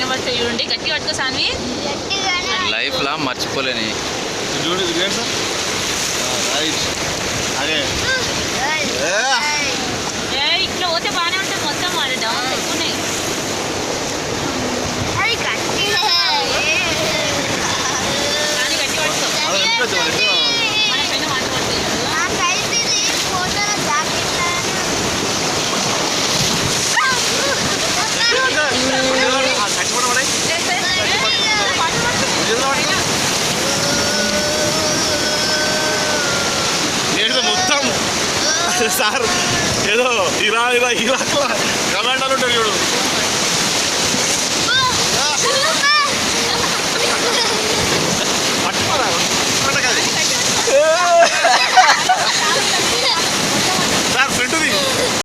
కనబడతాయి చూడండి. గట్టి పట్టుకో సాన్వి. లైఫ్ లా మర్చిపోలేని ఇట్లా పోతే బాగానే ఉంటుంది మొత్తం. అది డౌన్ ఎక్కువనే. కానీ గట్టి పట్టుకో. మన పైన మాట పడుతుంది. మొత్తం సార్ ఏదో ఇరాక్ కమాండర్లు ఉంటారు చూడు.